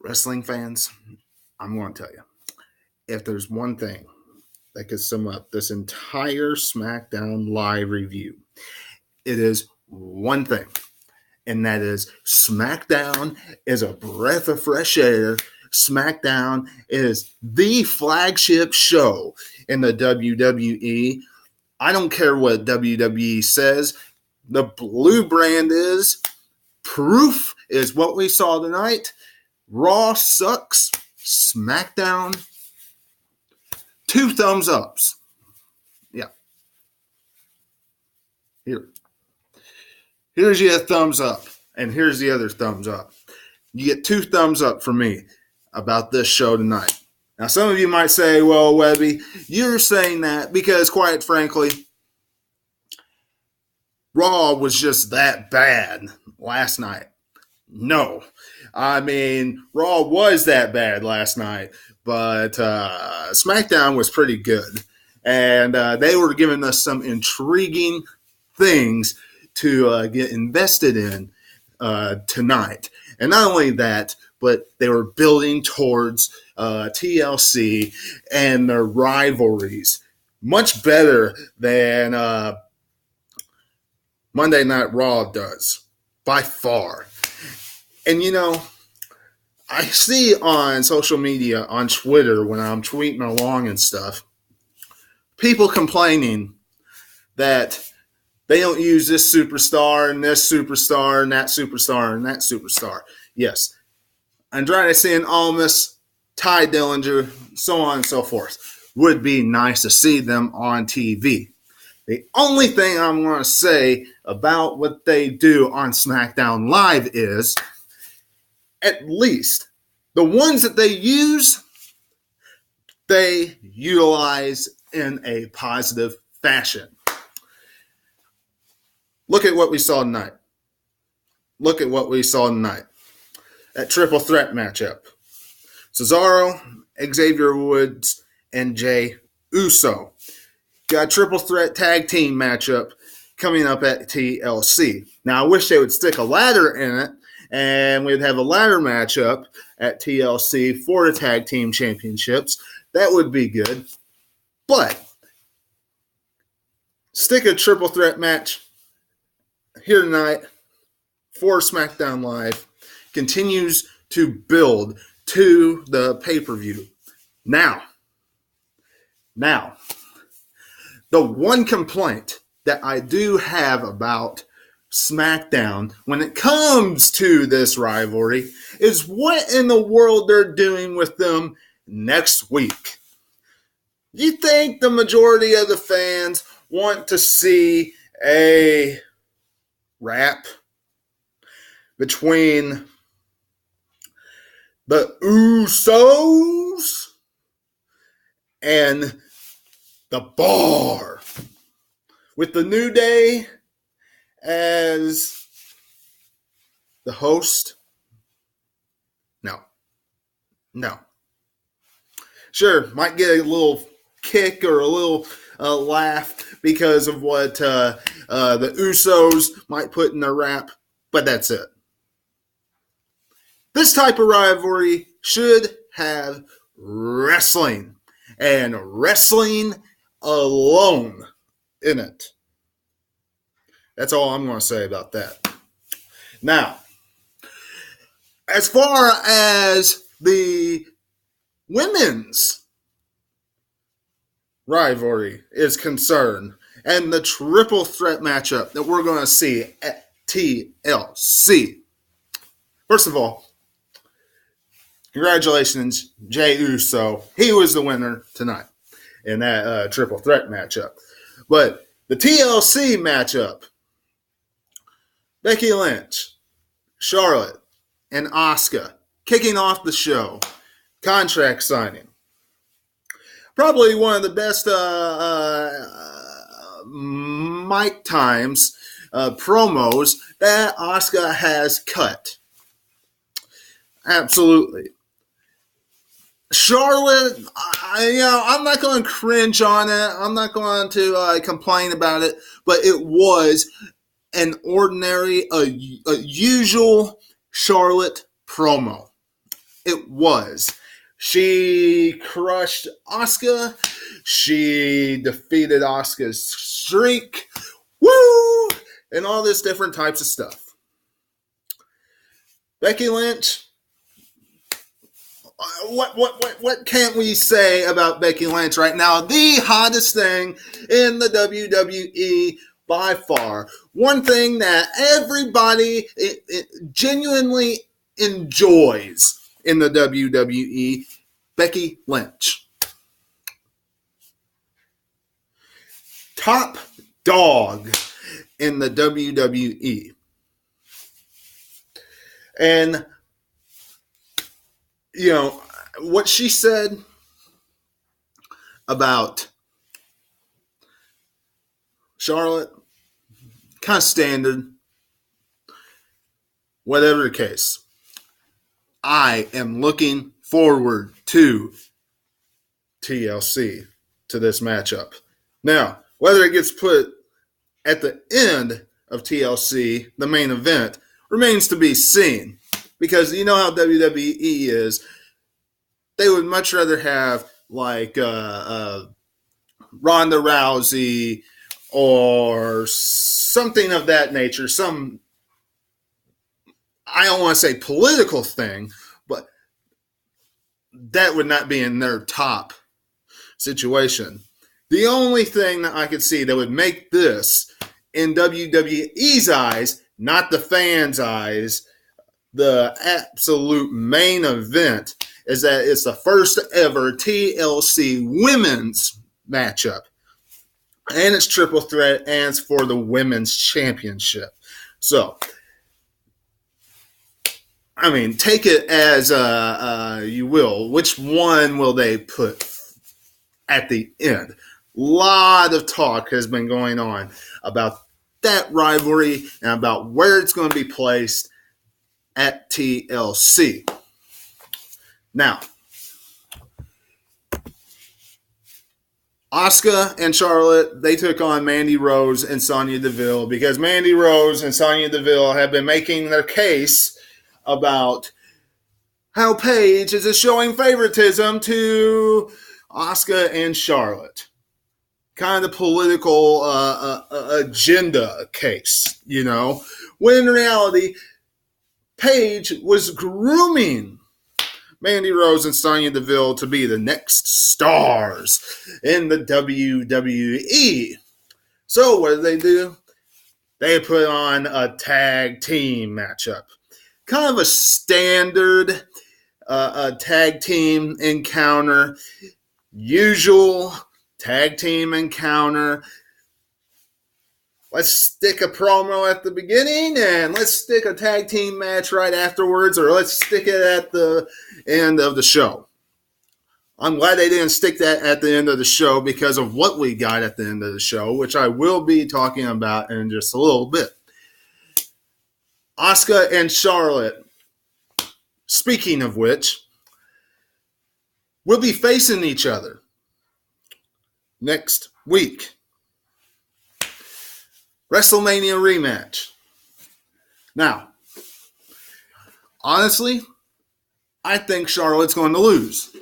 Wrestling fans, I'm going to tell you, if there's one thing that could sum up this entire SmackDown live review, it is one thing, and that is SmackDown is a breath of fresh air. SmackDown is the flagship show in the WWE. I don't care what WWE says. The blue brand is. Proof is what we saw tonight. Raw sucks. SmackDown, 2 thumbs ups. Yeah. Here's your thumbs up. And here's the other thumbs up. You get 2 thumbs up from me about this show tonight. Now, some of you might say, well, Webby, you're saying that because, quite frankly, Raw was just that bad last night. No. I mean, Raw was that bad last night, but SmackDown was pretty good. And they were giving us some intriguing things to get invested in tonight. And not only that, but they were building towards TLC and their rivalries much better than Monday Night Raw does, by far. And, you know, I see on social media, on Twitter, when I'm tweeting along and stuff, people complaining that they don't use this superstar and this superstar and that superstar and that superstar. Yes, Andrade Cien Almas, Ty Dillinger, so on and so forth. Would be nice to see them on TV. The only thing I'm going to say about what they do on SmackDown Live is, at least the ones that they use, they utilize in a positive fashion. Look at what we saw tonight. That triple threat matchup. Cesaro, Xavier Woods, and Jey Uso. Got a triple threat tag team matchup coming up at TLC. Now, I wish they would stick a ladder in it, and we'd have a ladder matchup at TLC for the tag team championships. That would be good. But stick a triple threat match here tonight for SmackDown Live. Continues to build to the pay-per-view. Now, the one complaint that I do have about SmackDown when it comes to this rivalry is what in the world they're doing with them next week. You think the majority of the fans want to see a rap between the Usos and the Bar, with the New Day as the host? No. Sure, might get a little kick or a little laugh because of what the Usos might put in their rap, but that's it. This type of rivalry should have wrestling, and wrestling alone in it. That's all I'm going to say about that. Now, as far as the women's rivalry is concerned, and the triple threat matchup that we're going to see at TLC. First of all, congratulations, Jey Uso. He was the winner tonight in that triple threat matchup. But the TLC matchup, Becky Lynch, Charlotte, and Asuka kicking off the show. Contract signing. Probably one of the best mic times promos that Asuka has cut. Absolutely. Charlotte, I'm not going to cringe on it. I'm not going to complain about it, but it was an ordinary, a usual Charlotte promo. it was. She crushed Asuka. She defeated Asuka's streak. Woo! And all this different types of stuff. Becky Lynch. What can't we say about Becky Lynch right now? The hottest thing in the WWE by far. One thing that everybody genuinely enjoys in the WWE, Becky Lynch. Top dog in the WWE. And, you know, what she said about Charlotte, kind of standard. Whatever the case, I am looking forward to TLC, to this matchup. Now, whether it gets put at the end of TLC, the main event, remains to be seen. Because you know how WWE is. They would much rather have like Ronda Rousey or something of that nature. Some, I don't want to say political thing, but that would not be in their top situation. The only thing that I could see that would make this, in WWE's eyes, not the fans' eyes, the absolute main event, is that it's the first ever TLC women's matchup. And it's triple threat, and it's for the women's championship. So, I mean, take it as you will. Which one will they put at the end? A lot of talk has been going on about that rivalry and about where it's going to be placed at TLC. Now, Asuka and Charlotte, they took on Mandy Rose and Sonya Deville because Mandy Rose and Sonya Deville have been making their case about how Paige is showing favoritism to Asuka and Charlotte. Kind of political agenda case, you know. When in reality, Paige was grooming Mandy Rose and Sonya Deville to be the next stars in the WWE. So what do? They put on a tag team matchup. Kind of a standard tag team encounter. Usual tag team encounter. Let's stick a promo at the beginning and let's stick a tag team match right afterwards, or let's stick it at the end of the show. I'm glad they didn't stick that at the end of the show because of what we got at the end of the show, which I will be talking about in just a little bit. Asuka and Charlotte, speaking of which, will be facing each other next week. WrestleMania rematch. Now, honestly, I think Charlotte's going to lose.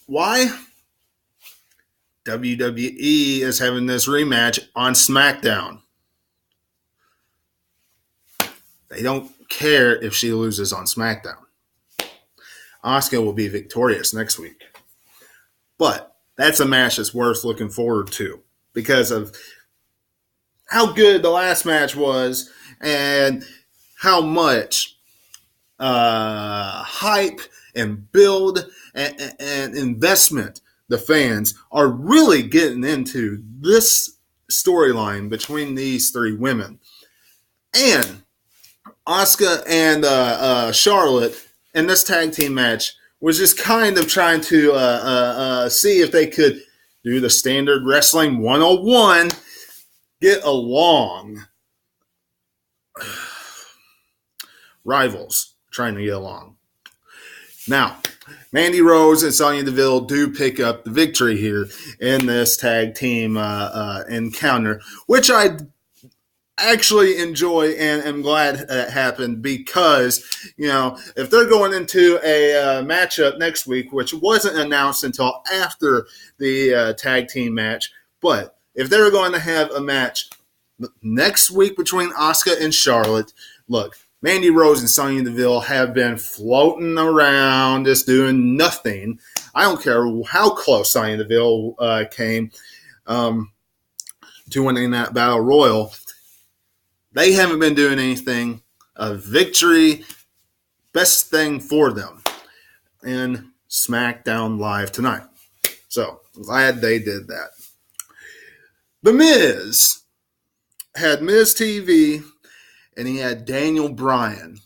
Why? WWE is having this rematch on Smackdown. They don't care if she loses on SmackDown. Asuka will be victorious next week. But that's a match that's worth looking forward to because of how good the last match was and how much hype and build and investment the fans are really getting into this storyline between these three women. And Asuka and Charlotte in this tag team match was just kind of trying to see if they could do the standard wrestling 101, get along. Rivals trying to get along. Now, Mandy Rose and Sonya Deville do pick up the victory here in this tag team encounter, which I actually enjoy and am glad that happened because, if they're going into a matchup next week, which wasn't announced until after the tag team match, but if they're going to have a match next week between Asuka and Charlotte, look, Mandy Rose and Sonya Deville have been floating around, just doing nothing. I don't care how close Sonya Deville came to winning that Battle Royal. They haven't been doing anything. A victory, best thing for them in SmackDown Live tonight. So, glad they did that. The Miz had Miz TV, and he had Daniel Bryan.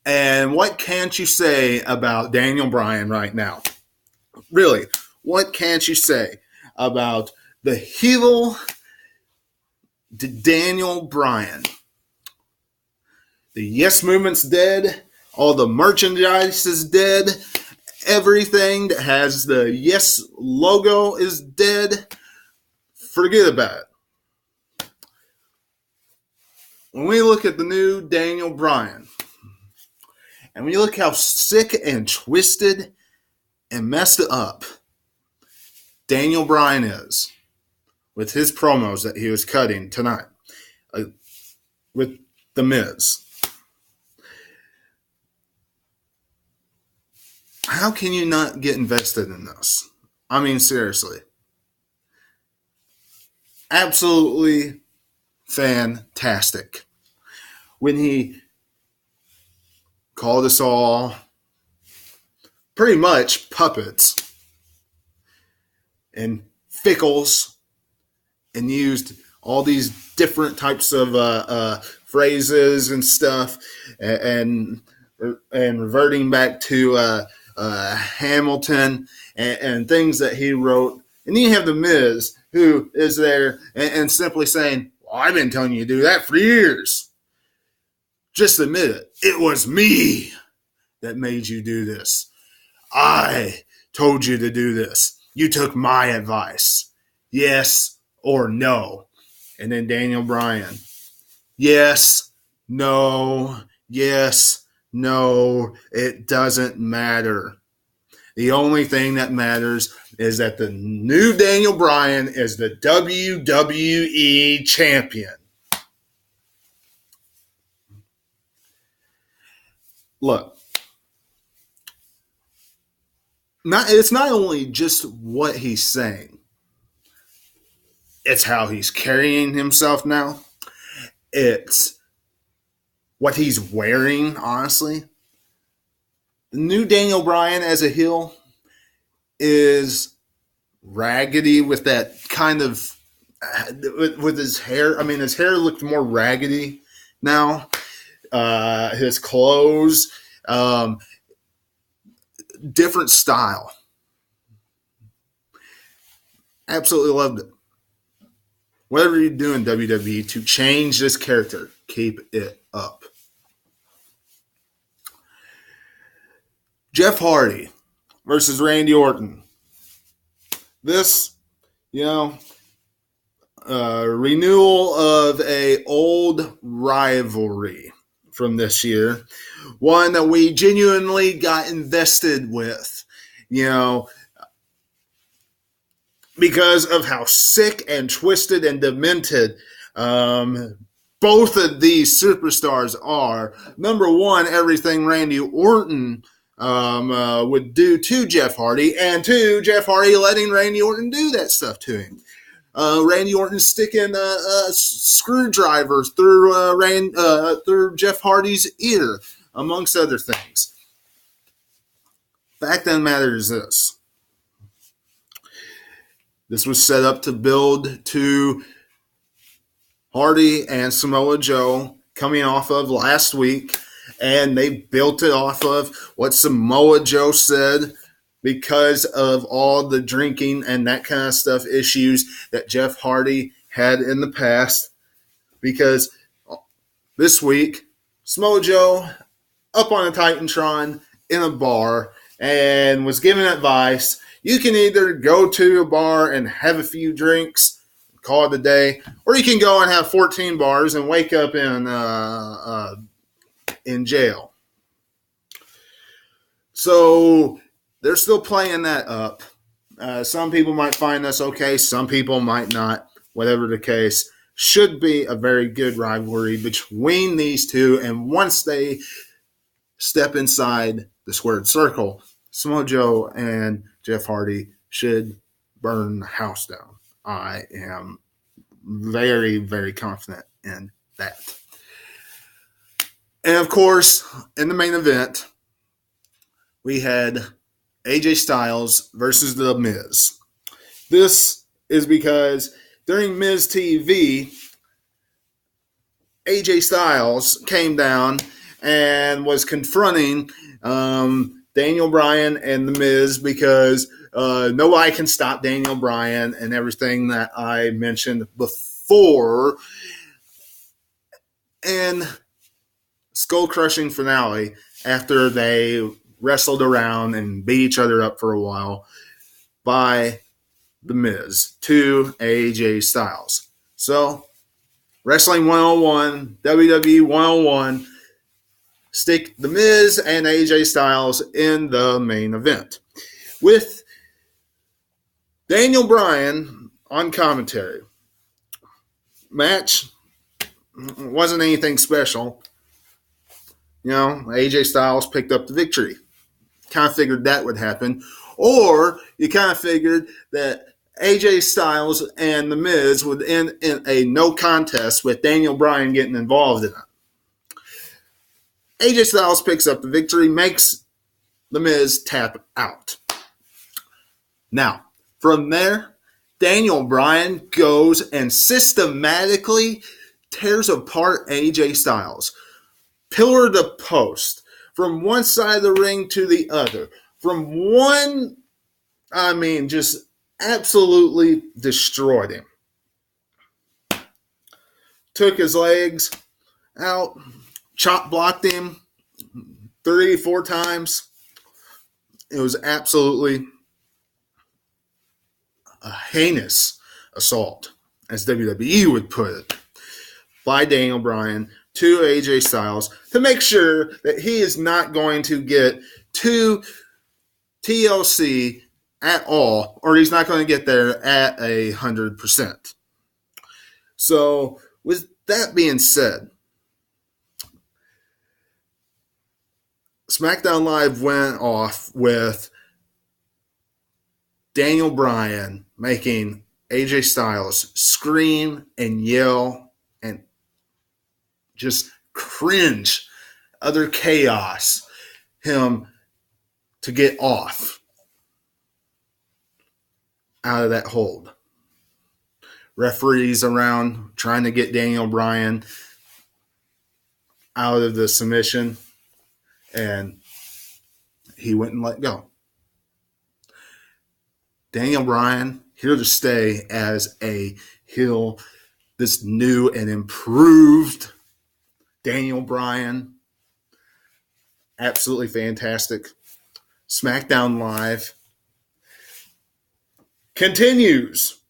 And what can't you say about Daniel Bryan right now? Really, what can't you say about the heel Daniel Bryan? The Yes Movement's dead. All the merchandise is dead. Everything that has the Yes logo is dead. Forget about it. When we look at the new Daniel Bryan, and we look how sick and twisted and messed up Daniel Bryan is with his promos that he was cutting tonight with The Miz. How can you not get invested in this? I mean, seriously. Absolutely fantastic. When he called us all pretty much puppets and fickles and used all these different types of phrases and stuff and reverting back to Hamilton and things that he wrote. And then you have The Miz, who is there and simply saying, well, I've been telling you to do that for years. Just admit it. It was me that made you do this. I told you to do this. You took my advice. Yes or no. And then Daniel Bryan. Yes, no, yes, no. It doesn't matter. The only thing that matters is that the new Daniel Bryan is the WWE champion. Look, it's not only just what he's saying. It's how he's carrying himself now. It's what he's wearing, honestly. The new Daniel Bryan as a heel is raggedy with that kind of, with his hair. I mean, his hair looked more raggedy now. His clothes, different style. Absolutely loved it. Whatever you're doing, WWE, to change this character, keep it up. Jeff Hardy versus Randy Orton. This, renewal of a old rivalry from this year. One that we genuinely got invested with, because of how sick and twisted and demented both of these superstars are. Number one, everything Randy Orton would do to Jeff Hardy, and two, Jeff Hardy letting Randy Orton do that stuff to him. Randy Orton sticking screwdrivers through Jeff Hardy's ear, amongst other things. Fact of the matter is this. This was set up to build to Hardy and Samoa Joe coming off of last week, and they built it off of what Samoa Joe said because of all the drinking and that kind of stuff issues that Jeff Hardy had in the past. Because this week, Samoa Joe up on a Titantron in a bar and was giving advice. You can either go to a bar and have a few drinks, call it a day, or you can go and have 14 bars and wake up in jail. So they're still playing that up. Some people might find this okay, some people might not. Whatever the case, should be a very good rivalry between these two. And once they step inside the squared circle, Samoa Joe and Jeff Hardy should burn the house down. I am very, very confident in that. And of course, in the main event, we had AJ Styles versus The Miz. This is because during Miz TV, AJ Styles came down and was confronting Daniel Bryan and The Miz because nobody can stop Daniel Bryan and everything that I mentioned before. And skull-crushing finale after they wrestled around and beat each other up for a while by The Miz to AJ Styles. So, Wrestling 101, WWE 101, stick The Miz and AJ Styles in the main event. With Daniel Bryan on commentary. Match wasn't anything special. You know, AJ Styles picked up the victory. Kind of figured that would happen. Or you kind of figured that AJ Styles and The Miz would end in a no contest with Daniel Bryan getting involved in it. AJ Styles picks up the victory, makes The Miz tap out. Now, from there, Daniel Bryan goes and systematically tears apart AJ Styles. Pillar to post. From one side of the ring to the other. Just absolutely destroyed him. Took his legs out, chop blocked him 3-4 times. It was absolutely a heinous assault, as WWE would put it, by Daniel Bryan to AJ Styles to make sure that he is not going to get to TLC at all, or he's not going to get there at 100%. So, with that being said, Smackdown Live went off with Daniel Bryan making AJ Styles scream and yell and just cringe, utter chaos, him to get off out of that hold. Referees around trying to get Daniel Bryan out of the submission, and he wouldn't let go. Daniel Bryan, here to stay as a heel, this new and improved Daniel Bryan. Absolutely fantastic. Smackdown Live continues.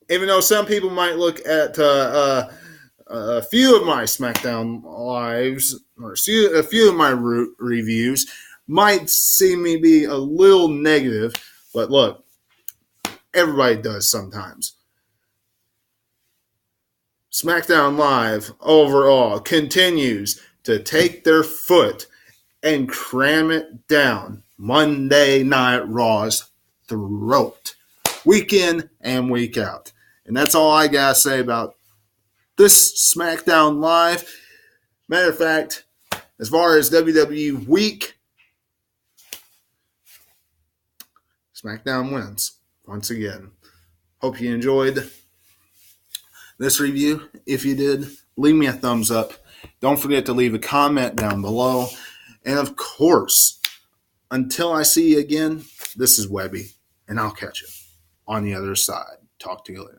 Even though some people might look at a few of my Smackdown Lives, or a few of my reviews, might see me be a little negative, but look, everybody does sometimes. Smackdown Live overall continues to take their foot and cram it down Monday Night Raw's throat, week in and week out. And that's all I got to say about this SmackDown Live. Matter of fact, as far as WWE Week, SmackDown wins once again. Hope you enjoyed this review. If you did, leave me a thumbs up. Don't forget to leave a comment down below. And of course, until I see you again, this is Webby, and I'll catch you on the other side. Talk to you later.